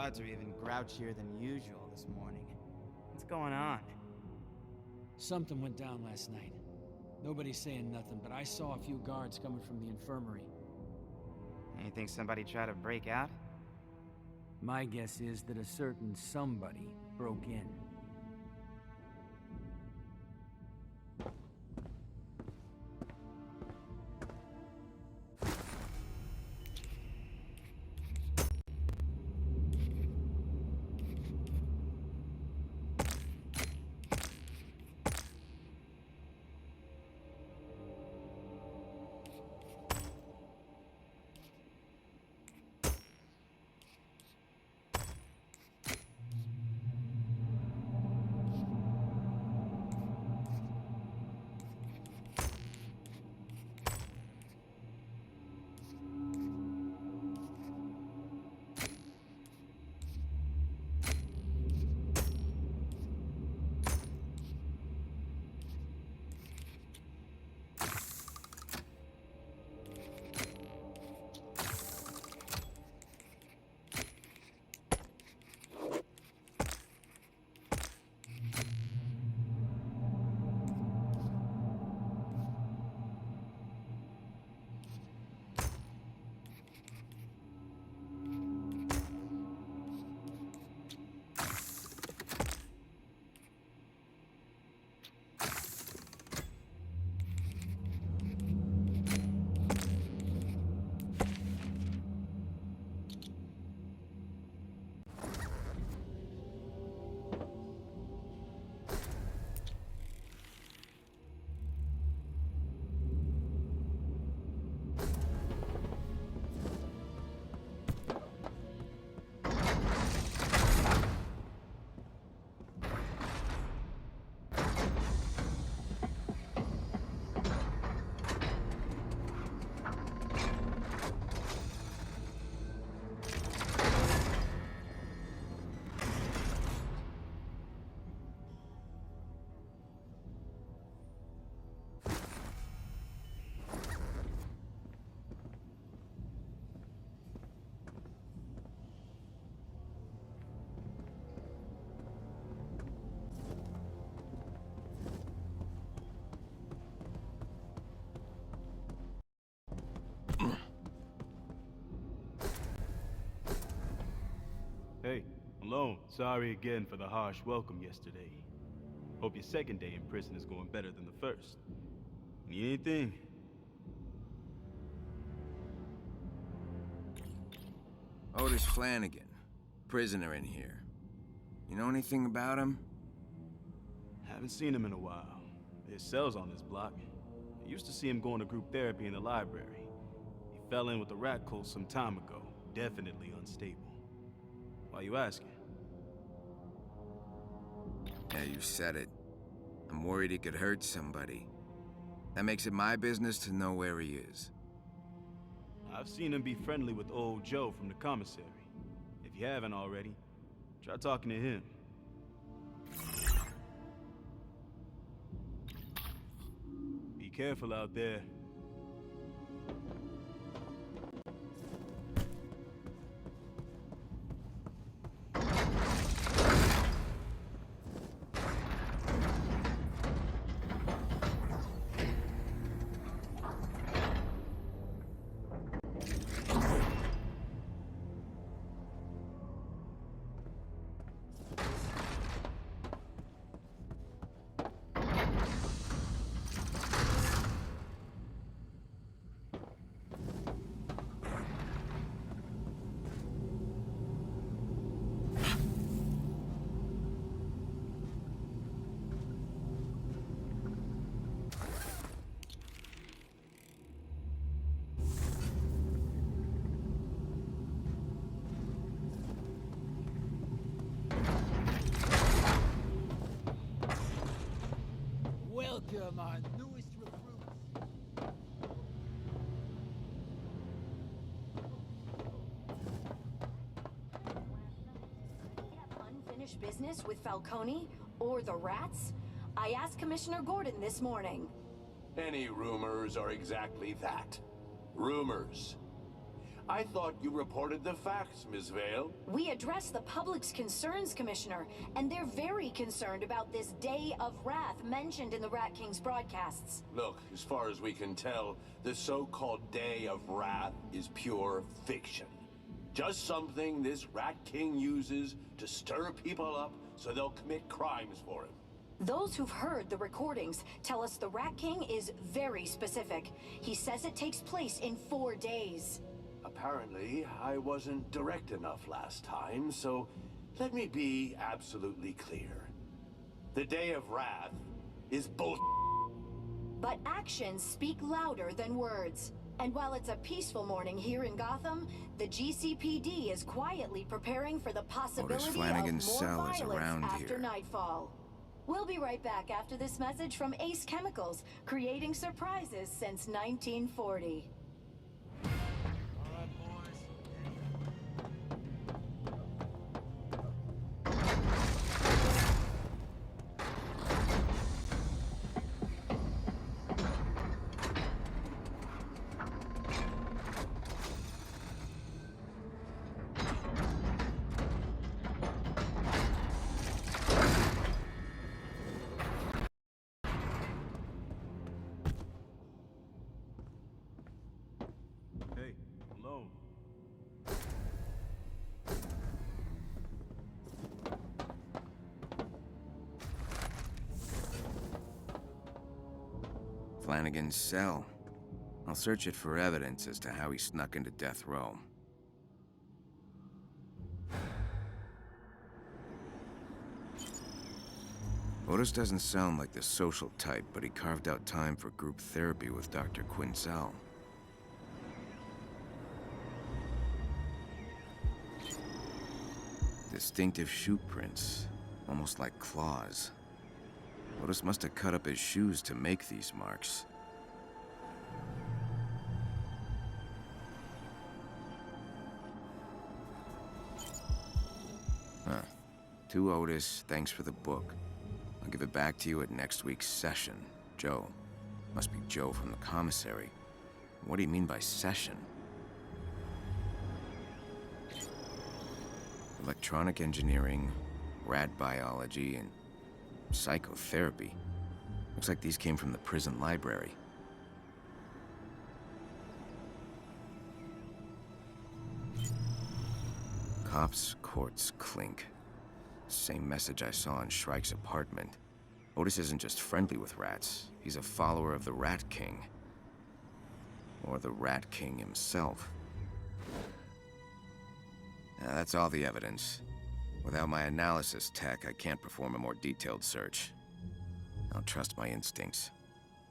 guards are even grouchier than usual this morning. What's going on? Something went down last night. Nobody's saying nothing, but I saw a few guards coming from the infirmary. You think somebody tried to break out? My guess is that a certain somebody broke in. Hey, Malone, sorry again for the harsh welcome yesterday. Hope your second day in prison is going better than the first. Need anything? Otis Flanagan, prisoner in here. You know anything about him? Haven't seen him in a while. His cell's on this block. I used to see him going to group therapy in the library. He fell in with the rat cult some time ago. Definitely unstable. Why you asking? Yeah, you said it. I'm worried he could hurt somebody. That makes it my business to know where he is. I've seen him be friendly with old Joe from the commissary. If you haven't already, try talking to him. Be careful out there. Welcome, our newest recruits. Unfinished business with Falcone or the Rats? I asked Commissioner Gordon this morning. Any rumors are exactly that. Rumors. I thought you reported the facts, Ms. Vale. We address the public's concerns, Commissioner, and they're very concerned about this Day of Wrath mentioned in the Rat King's broadcasts. Look, as far as we can tell, the so-called Day of Wrath is pure fiction. Just something this Rat King uses to stir people up so they'll commit crimes for him. Those who've heard the recordings tell us the Rat King is very specific. He says it takes place in 4 days. Apparently, I wasn't direct enough last time, so let me be absolutely clear. The Day of Wrath is bull. But actions speak louder than words. And while it's a peaceful morning here in Gotham, the GCPD is quietly preparing for the possibility of more Flanagan's cell is violence around after here. nightfall. We'll be right back after this message from Ace Chemicals, creating surprises since 1940. Hey, alone. Flanagan's cell. I'll search it for evidence as to how he snuck into death row. Otis doesn't sound like the social type, but he carved out time for group therapy with Dr. Quinzel. Distinctive shoe prints, almost like claws. Otis must have cut up his shoes to make these marks. Huh. To Otis, thanks for the book. I'll give it back to you at next week's session. Joe. Must be Joe from the commissary. What do you mean by session? Electronic engineering, rat biology, and psychotherapy. Looks like these came from the prison library. Cops, courts, clink. Same message I saw in Shrike's apartment. Otis isn't just friendly with rats, he's a follower of the Rat King. Or the Rat King himself. Now, that's all the evidence. Without my analysis tech, I can't perform a more detailed search. I'll trust my instincts.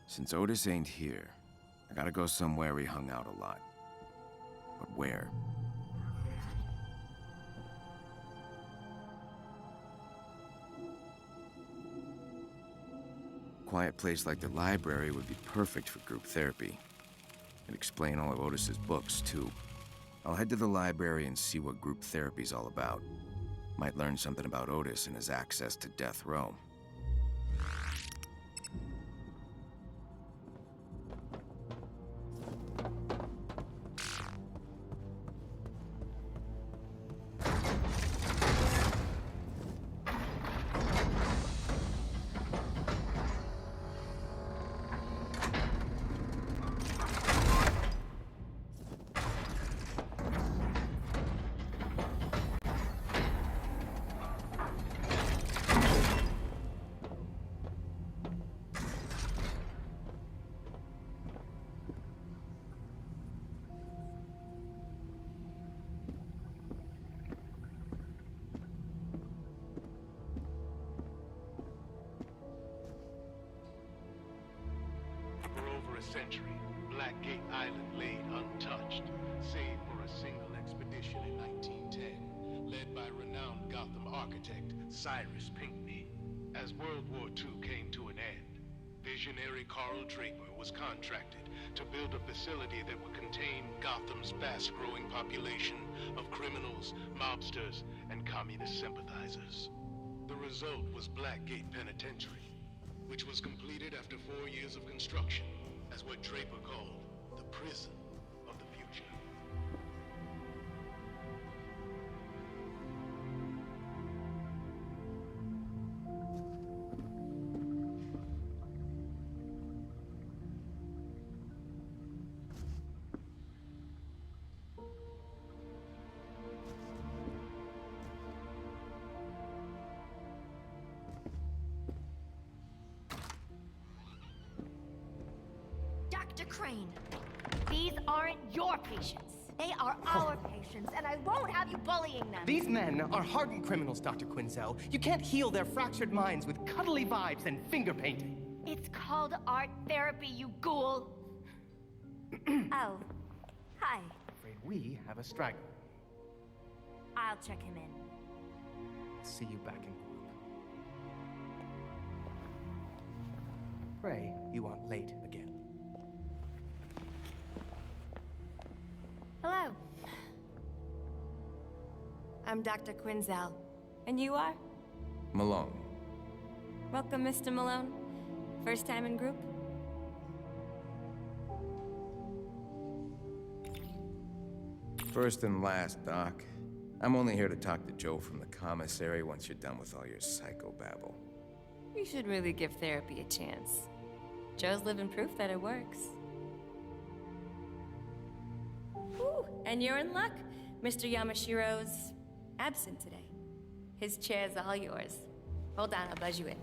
Since Otis ain't here, I gotta go somewhere he hung out a lot. But where? A quiet place like the library would be perfect for group therapy. It'd explain all of Otis's books, too. I'll head to the library and see what group therapy's all about. Might learn something about Otis and his access to death row. Century, Blackgate Island laid untouched, save for a single expedition in 1910, led by renowned Gotham architect Cyrus Pinckney. As World War II came to an end, visionary Carl Draper was contracted to build a facility that would contain Gotham's fast-growing population of criminals, mobsters, and communist sympathizers. The result was Blackgate Penitentiary, which was completed after 4 years of construction as what Draper called the prison of the future. Crane, these aren't your patients. They are our patients, and I won't have you bullying them. These men are hardened criminals, Dr. Quinzel. You can't heal their fractured minds with cuddly vibes and finger painting. It's called art therapy, you ghoul. Oh, hi. Afraid we have a straggler. I'll check him in. See you back in group. Pray you aren't late again. Hello. I'm Dr. Quinzel. And you are? Malone. Welcome, Mr. Malone. First time in group? First and last, Doc. I'm only here to talk to Joe from the commissary once you're done with all your psychobabble. You should really give therapy a chance. Joe's living proof that it works. Ooh, and you're in luck. Mr. Yamashiro's absent today. His chair's all yours. Hold on, I'll buzz you in.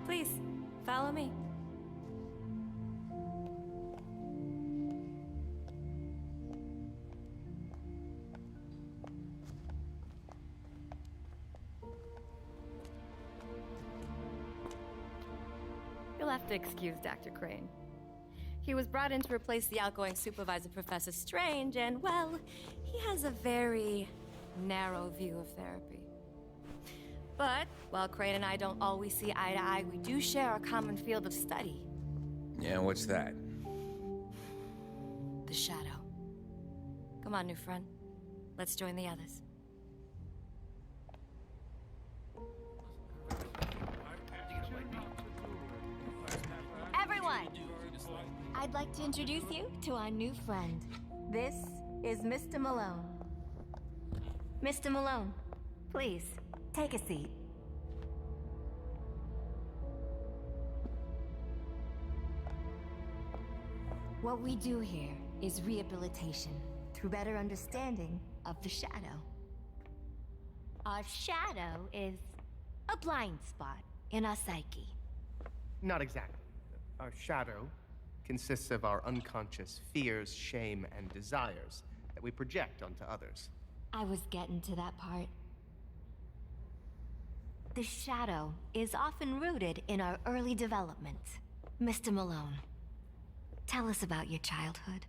Please, follow me. You'll have to excuse Dr. Crane. He was brought in to replace the outgoing supervisor, Professor Strange, and, well, he has a very narrow view of therapy. But, while Crane and I don't always see eye to eye, we do share a common field of study. Yeah, what's that? The Shadow. Come on, new friend. Let's join the others. Everyone! I'd like to introduce you to our new friend. This is Mr. Malone. Mr. Malone, please, take a seat. What we do here is rehabilitation through better understanding of the shadow. Our shadow is a blind spot in our psyche. Not exactly. Our shadow consists of our unconscious fears, shame, and desires that we project onto others. I was getting to that part. The shadow is often rooted in our early development. Mr. Malone, tell us about your childhood.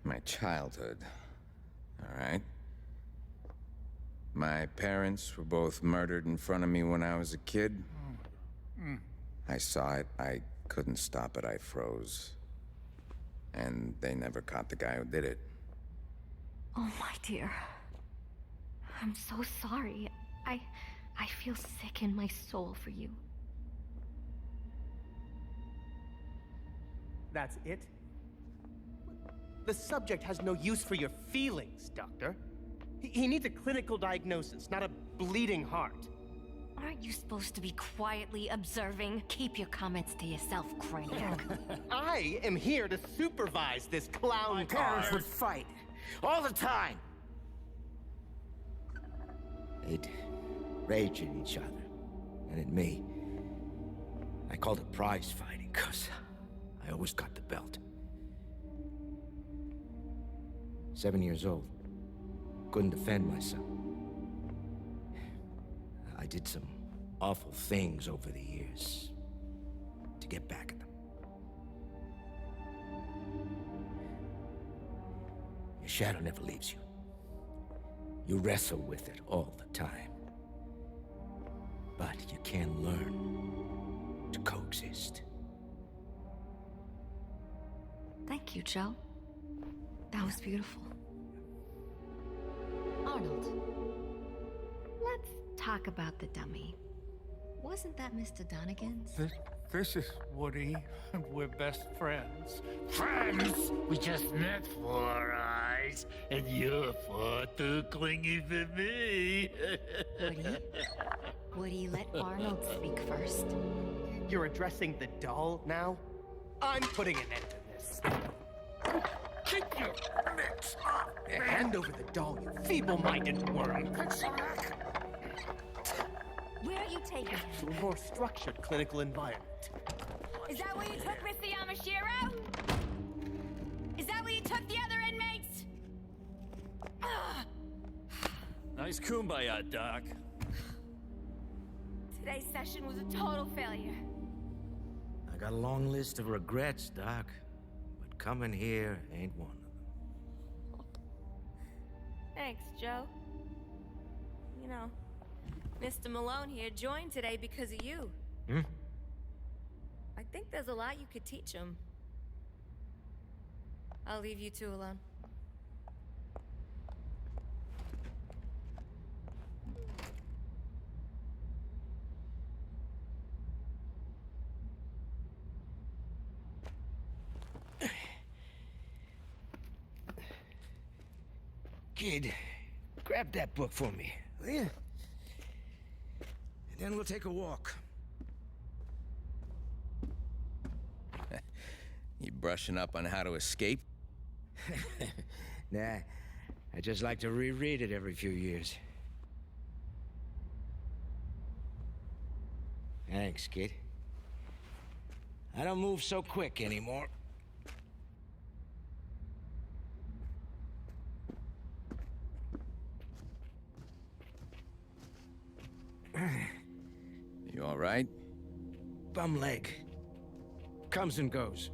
My childhood. All right. My parents were both murdered in front of me when I was a kid. I saw it. I couldn't stop it. I froze. And they never caught the guy who did it. Oh, my dear. I'm so sorry. I feel sick in my soul for you. That's it? The subject has no use for your feelings, Doctor. He needs a clinical diagnosis, not a bleeding heart. Aren't you supposed to be quietly observing? Keep your comments to yourself, Crane. I am here to supervise this clown My car. parents would fight. All the time. They'd rage at each other. And at me. I called it prize fighting, because I always got the belt. 7 years old. Couldn't defend myself. I did some awful things over the years to get back at them. Your shadow never leaves you. You wrestle with it all the time. But you can learn to coexist. Thank you, Joe. That was beautiful. Arnold, let's talk about the dummy. Wasn't that Mr. Donegan's? This is Woody, and we're best friends. Friends? We just met 4 eyes, and you're far too clingy for me. Woody, let Arnold speak first. You're addressing the doll now? I'm putting an end to this. Keep your mitts off me. Hand over the doll, you feeble-minded worm. Where are you taking him? To a more structured clinical environment. Is that where you took Mr. Yamashiro? Is that where you took the other inmates? Nice kumbaya, Doc. Today's session was a total failure. I got a long list of regrets, Doc. But coming here ain't one of them. Thanks, Joe. You know, Mr. Malone here joined today because of you. Hmm? I think there's a lot you could teach him. I'll leave you two alone. Kid, grab that book for me, will you? And then we'll take a walk. You brushing up on how to escape? Nah, I just like to reread it every few years. Thanks, kid. I don't move so quick anymore. You all right? Bum leg. Comes and goes.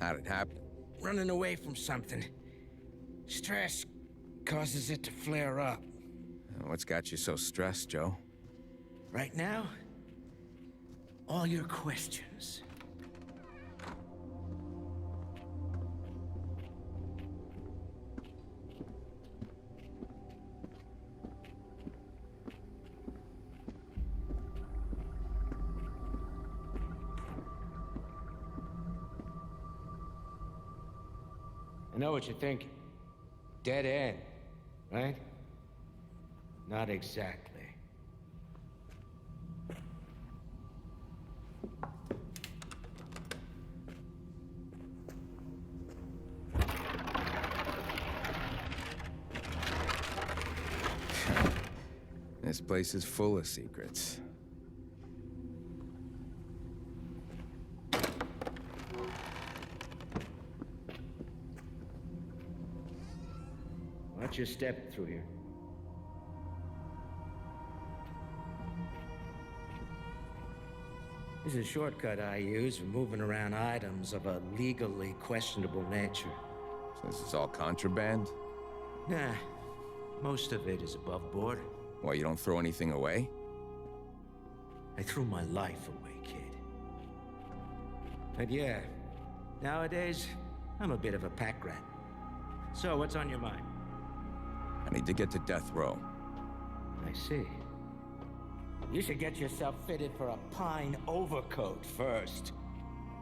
How'd it happen? Running away from something. Stress causes it to flare up. What's got you so stressed, Joe? Right now, all your questions. I know what you're thinking. Dead end, right? Not exactly. This place is full of secrets. Watch your step through here. This is a shortcut I use for moving around items of a legally questionable nature. So this is all contraband? Nah, most of it is above board. Why, you don't throw anything away? I threw my life away, kid. But yeah, nowadays, I'm a bit of a pack rat. So, what's on your mind? I need to get to death row. I see. You should get yourself fitted for a pine overcoat first.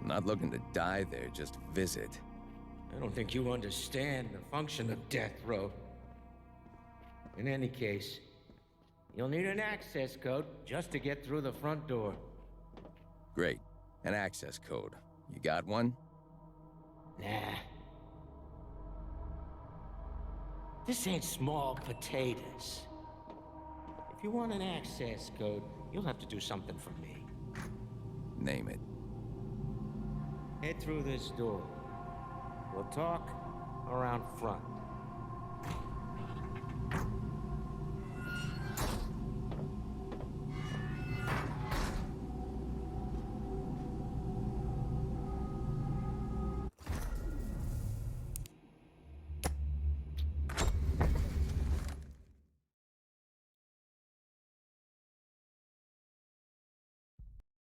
I'm not looking to die there, just visit. I don't think you understand the function of death row. In any case, you'll need an access code just to get through the front door. Great. An access code. You got one? Nah. This ain't small potatoes. If you want an access code, you'll have to do something for me. Name it. Head through this door. We'll talk around front.